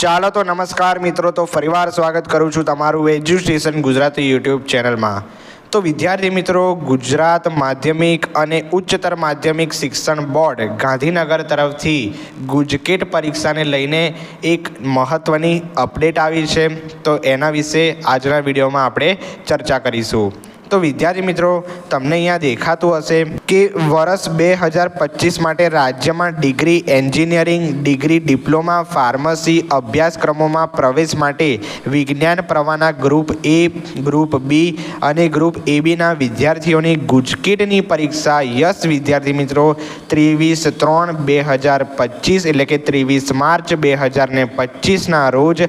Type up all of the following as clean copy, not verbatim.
ચાલો તો નમસ્કાર મિત્રો, તો ફરીવાર સ્વાગત કરું છું તમારું એજ્યુસ્ટેશન ગુજરાતી યુટ્યુબ ચેનલમાં। તો વિદ્યાર્થી મિત્રો, ગુજરાત માધ્યમિક અને ઉચ્ચતર માધ્યમિક શિક્ષણ બોર્ડ ગાંધીનગર તરફથી ગુજકેટ પરીક્ષાને લઈને એક મહત્ત્વની અપડેટ આવી છે, તો એના વિશે આજના વિડીયોમાં આપણે ચર્ચા કરીશું। તો વિદ્યાર્થી મિત્રો, તમને અહીંયા દેખાતું હશે કે વર્ષ 2025 માટે રાજ્યમાં degree engineering, degree diploma, pharmacy અભ્યાસક્રમોમાં પ્રવેશ માટે વિજ્ઞાન પ્રવાહના ગ્રુપ એ, ગ્રુપ બી અને ગ્રુપ એબીના વિદ્યાર્થીઓની ગુજકેટની પરીક્ષા વિદ્યાર્થી મિત્રો 23/3/2025 એટલે કે 23 માર્ચ 2025ના રોજ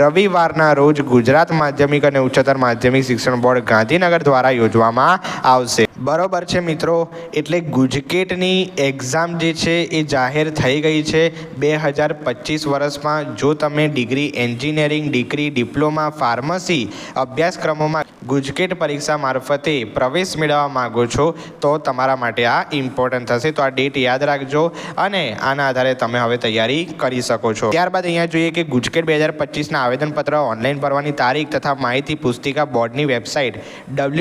રવિવારના રોજ ગુજરાત માધ્યમિક અને ઉચ્ચતર માધ્યમિક શિક્ષણ બોર્ડ ગાંધીનગર દ્વારા યોજવામાં આવશે। બરોબર છે મિત્રો, એટલે ગુજકેટની એક્ઝામ જે છે એ જાહેર થઈ ગઈ છે। 2025 વર્ષમાં જો તમે degree engineering, degree diploma, pharmacy અભ્યાસક્રમોમાં ગુજકેટ પરીક્ષા મારફતે પ્રવેશ મેળવવા માગો છો તો તમારા માટે આ ઇમ્પોર્ટન્ટ થશે, તો આ ડેટ યાદ રાખજો અને આના આધારે તમે હવે તૈયારી કરી શકો છો। ત્યારબાદ અહીંયા જોઈએ કે ગુજકેટ 2025ના આવેદનપત્ર ઓનલાઈન ભરવાની તારીખ તથા માહિતી પુસ્તિકા બોર્ડની વેબસાઇટ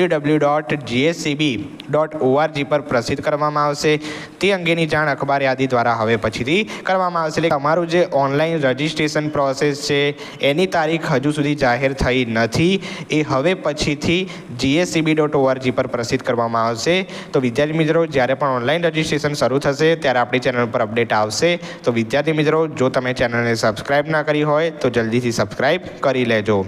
www.gscb.org પર પ્રસિદ્ધ કરવામાં આવશે। તે અંગેની જાણ અખબાર યાદી દ્વારા હવે પછીથી કરવામાં આવશે। એટલે તમારું જે ઓનલાઈન રજિસ્ટ્રેશન પ્રોસેસ છે એની તારીખ હજુ સુધી જાહેર થઈ નથી, એ હવે પછીથી gscb.org પર પ્રસિદ્ધ કરવામાં આવશે। તો વિદ્યાર્થી મિત્રો, જ્યારે પણ ઓનલાઈન રજિસ્ટ્રેશન શરૂ થશે ત્યારે આપણી ચેનલ પર અપડેટ આવશે। તો વિદ્યાર્થી મિત્રો, જો તમે ચેનલને સબસ્ક્રાઈબ ના કરી હોય તો જલ્દીથી સબસ્ક્રાઈબ કરી લેજો।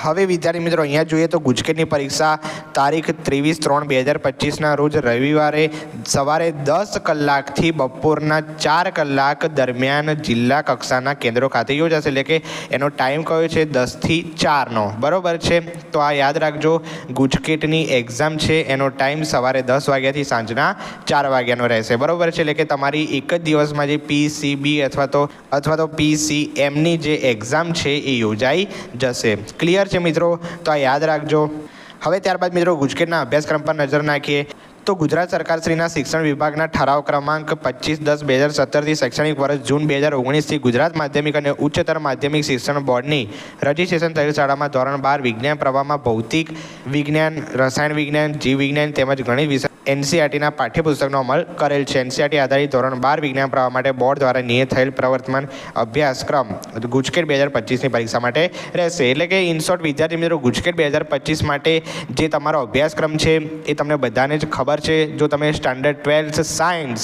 હવે વિદ્યાર્થી મિત્રો, અહીંયા જોઈએ તો ગુજકેટની પરીક્ષા તારીખ 23/3/2025ના રોજ રવિવારે સવારે 10 કલાકથી બપોરના 4 કલાક દરમિયાન જિલ્લા કક્ષાના કેન્દ્રો ખાતે યોજાશે। એટલે કે એનો ટાઈમ કયો છે? 10 થી 4નો, બરોબર છે। તો આ યાદ રાખજો, ગુજકેટની એક્ઝામ છે એનો ટાઈમ સવારે 10 વાગ્યાથી સાંજના 4 વાગ્યાનો રહેશે, બરોબર છે। એટલે કે તમારી એક જ દિવસમાં જે PCB અથવા તો PCMની જે એક્ઝામ છે એ યોજાઈ જશે। ક્લિયર છે મિત્રો? તો આ યાદ રાખજો। હવે ત્યારબાદ મિત્રો ગુજકેટના અભ્યાસક્રમ પર નજર નાખીએ તો ગુજરાત સરકારશ્રીના શિક્ષણ વિભાગના ઠરાવ ક્રમાંક 25/10/2017થી શૈક્ષણિક વર્ષ જૂન 2019થી ગુજરાત માધ્યમિક અને ઉચ્ચતર માધ્યમિક શિક્ષણ બોર્ડની રજિસ્ટ્રેશન થયેલ શાળામાં ધોરણ 12 વિજ્ઞાન પ્રવાહમાં ભૌતિક વિજ્ઞાન, રસાયણ વિજ્ઞાન, જીવ વિજ્ઞાન તેમજ ગણિત વિષય NCERTના પાઠ્યપુસ્તકનો અમલ કરેલ છે। NCERT આધારિત ધોરણ 12 વિજ્ઞાન પ્રવાહ માટે બોર્ડ દ્વારા નિયત થયેલ પ્રવર્તમાન અભ્યાસક્રમ ગુજકેટ 2025ની પરીક્ષા માટે રહેશે। એટલે કે ઇન શોર્ટ વિદ્યાર્થી મિત્રો, ગુજકેટ 2025 માટે જે તમારો અભ્યાસક્રમ છે એ તમને બધાને જ ખબર છે। જો તમે સ્ટાન્ડર્ડ 12 સાયન્સ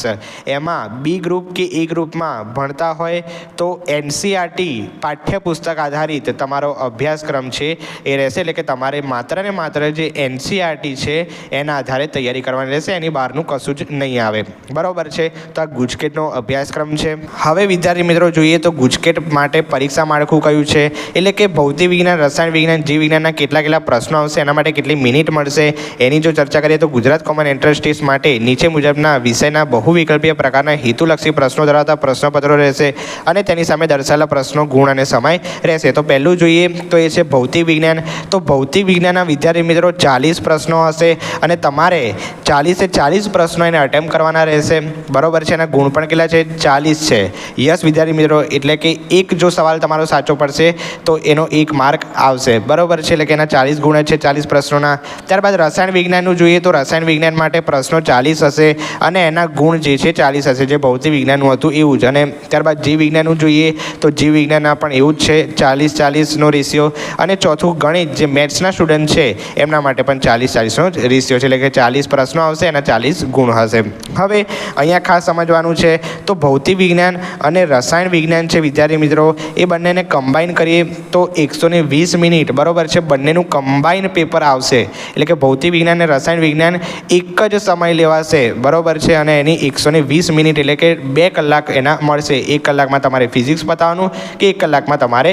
એમાં બી ગ્રુપ કે એ ગ્રુપમાં ભણતા હોય તો NCERT પાઠ્યપુસ્તક આધારિત તમારો અભ્યાસક્રમ છે એ રહેશે। એટલે કે તમારે માત્ર ને માત્ર જે NCERT છે એના આધારે તૈયારી કરવાની રહેશે, એની બહારનું કશું જ નહીં આવે, બરોબર છે। તો આ ગુજકેટનો અભ્યાસક્રમ છે। હવે વિદ્યાર્થી મિત્રો જોઈએ તો ગુજકેટ માટે પરીક્ષા માળખું કયું છે, એટલે કે ભૌતિક વિજ્ઞાન, રસાયણ વિજ્ઞાન, જીવ વિજ્ઞાનના કેટલા પ્રશ્નો આવશે, એના માટે કેટલી મિનિટ મળશે, એની જો ચર્ચા કરીએ તો ગુજરાત કોમન એન્ટ્રન્સ ટેસ્ટ માટે નીચે મુજબના વિષયના બહુવિકલ્પીય પ્રકારના હેતુલક્ષી પ્રશ્નો ધરાવતા પ્રશ્નપત્રો રહેશે અને તેની સામે દર્શાવેલા પ્રશ્નો, ગુણ અને સમય રહેશે। તો પહેલું જોઈએ તો એ છે ભૌતિક વિજ્ઞાન। તો ભૌતિક વિજ્ઞાનના વિદ્યાર્થી મિત્રો 40 પ્રશ્નો હશે અને તમારે 40 પ્રશ્નો એને અટેમ્પ્ટ કરવાના રહેશે, બરોબર છે। એના ગુણ પણ કેટલા છે? 40 છે। યસ વિદ્યાર્થી મિત્રો, એટલે કે એક જો સવાલ તમારો સાચો પડશે તો એનો 1 માર્ક આવશે, બરોબર છે। એટલે કે એના 40 ગુણ છે 40 પ્રશ્નોના। ત્યારબાદ રસાયણ વિજ્ઞાનનું જોઈએ તો રસાયણ વિજ્ઞાન માટે પ્રશ્નો 40 હશે અને એના ગુણ જે છે 40 હશે, જે ભૌતિક વિજ્ઞાનનું હતું એવું જ। અને ત્યારબાદ જીવ વિજ્ઞાનનું જોઈએ તો જીવ વિજ્ઞાનના પણ એવું જ છે, 40-40નો રેશિયો। અને ચોથું ગણિત, જે મેથ્સના સ્ટુડન્ટ છે એમના માટે પણ 40-40નો રેશિયો છે, એટલે કે 40 પ્રશ્નો આવશે, એના 40 ગુણ હશે। હવે અહીંયા ખાસ સમજવાનું છે તો ભૌતિક વિજ્ઞાન અને રસાયણ વિજ્ઞાન છે વિદ્યાર્થી મિત્રો, એ બંનેને કમ્બાઈન કરીએ તો 120 મિનિટ, બરોબર છે, બંનેનું કમ્બાઈન પેપર આવશે। એટલે કે ભૌતિક વિજ્ઞાન અને રસાયણ વિજ્ઞાન એક જ સમય લેવાશે, બરોબર છે, અને એની 120 મિનિટ એટલે કે 2 કલાક એના મળશે। 1 કલાકમાં તમારે ફિઝિક્સ પતાવવાનું કે 1 કલાકમાં તમારે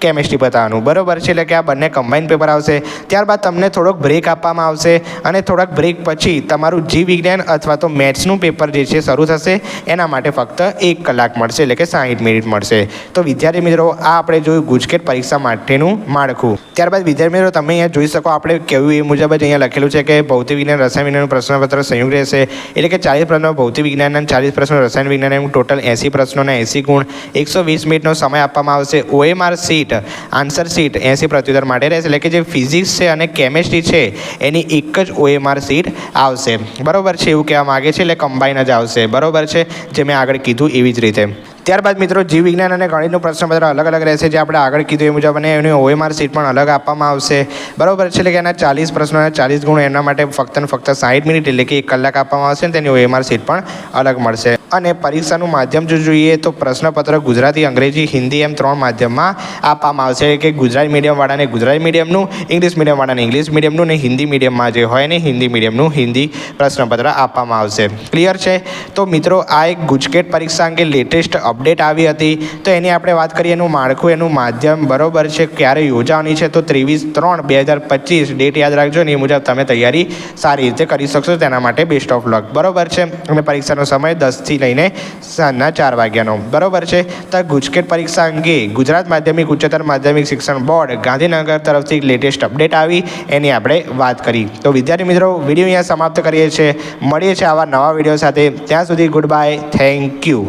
કેમિસ્ટ્રી બતાવવાનું, બરાબર છે. એટલે કે આ બંને કમ્બાઈન પેપર આવશે. ત્યારબાદ તમને થોડોક બ્રેક આપવામાં આવશે અને થોડાક બ્રેક પછી તમારું જીવ વિજ્ઞાન અથવા તો મેથ્સનું પેપર જે છે શરૂ થશે. એના માટે ફક્ત 1 કલાક મળશે, એટલે કે 60 મિનિટ મળશે. તો વિદ્યાર્થી મિત્રો, આ આપણે જોયું ગુજકેટ પરીક્ષા માટેનું માળખું. ત્યારબાદ વિદ્યાર્થી મિત્રો, તમે અહીંયા જોઈ શકો આપણે કેવું એ મુજબ જ અહીંયા લખેલું છે કે ભૌતિક વિજ્ઞાન રસાયણ વિજ્ઞાનનું પ્રશ્નપત્ર સંયુક્ત રહેશે. એટલે કે 40 પ્રશ્નો ભૌતિક વિજ્ઞાનના, 40 પ્રશ્નો રસાયણ વિજ્ઞાન, એમ ટોટલ 80 પ્રશ્નોના 80 ગુણ, 120 મિનિટનો સમય આપવામાં આવશે. OMR સીટ, આન્સર સીટ 80 પ્રત્યુત્તર માટે રહેશે. એટલે કે જે ફિઝિક્સ છે અને કેમેસ્ટ્રી છે એની એક જ OMR સીટ આવશે, બરાબર છે. એવું કહેવા માગે છે, એટલે કમ્બાઈન જ આવશે, બરાબર છે, જે મેં આગળ કીધું એવી જ રીતે. ત્યારબાદ મિત્રો, જીવ વિજ્ઞાન અને ગણિતનું પ્રશ્નપત્ર અલગ અલગ રહેશે, જે આપણે આગળ કીધું એ મુજબ, અને એની OMR સીટ પણ અલગ આપવામાં આવશે, બરાબર છે. એટલે કે એના 40 પ્રશ્નોના 40 ગુણ, એના માટે ફક્ત ને ફક્ત 60 મિનિટ, એટલે કે 1 કલાક આપવામાં આવશે, અને તેની OMR સીટ પણ અલગ મળશે. અને પરીક્ષાનું માધ્યમ જો જોઈએ તો પ્રશ્નપત્ર ગુજરાતી, અંગ્રેજી, હિન્દી એમ 3 માધ્યમમાં આપવામાં આવશે. કે ગુજરાતી મીડિયમવાળાને ગુજરાતી મીડિયમનું, ઇંગ્લિશ મીડિયમવાળાને ઇંગ્લિશ મીડિયમનું, અને હિન્દી મીડિયમમાં જે હોય ને હિન્દી મીડિયમનું હિન્દી પ્રશ્નપત્ર આપવામાં આવશે. ક્લિયર છે? તો મિત્રો, આ એક ગુજકેટ પરીક્ષા અંગે લેટેસ્ટ અપડેટ આવી હતી. તો એની આપણે વાત કરીએ, એનું માળખું, એનું માધ્યમ, બરાબર છે, ક્યારે યોજાવાની છે, તો 23/3/2025 ડેટ યાદ રાખજો, અને એ મુજબ તમે તૈયારી સારી રીતે કરી શકશો. તેના માટે બેસ્ટ ઓફ લક, બરાબર છે. અને પરીક્ષાનો સમય 10 થી લઈને સાંજના 4 વાગ્યાનો, બરાબર છે. તો ગુજકેટ પરીક્ષા અંગે ગુજરાત માધ્યમિક ઉચ્ચતર માધ્યમિક શિક્ષણ બોર્ડ ગાંધીનગર તરફથી લેટેસ્ટ અપડેટ આવી, એની આપણે વાત કરી. તો વિદ્યાર્થી મિત્રો, વિડીયો અહીંયા સમાપ્ત કરીએ છીએ. મળીએ છીએ આવા નવા વિડીયો સાથે. ત્યાં સુધી ગુડ બાય, થેન્ક યુ.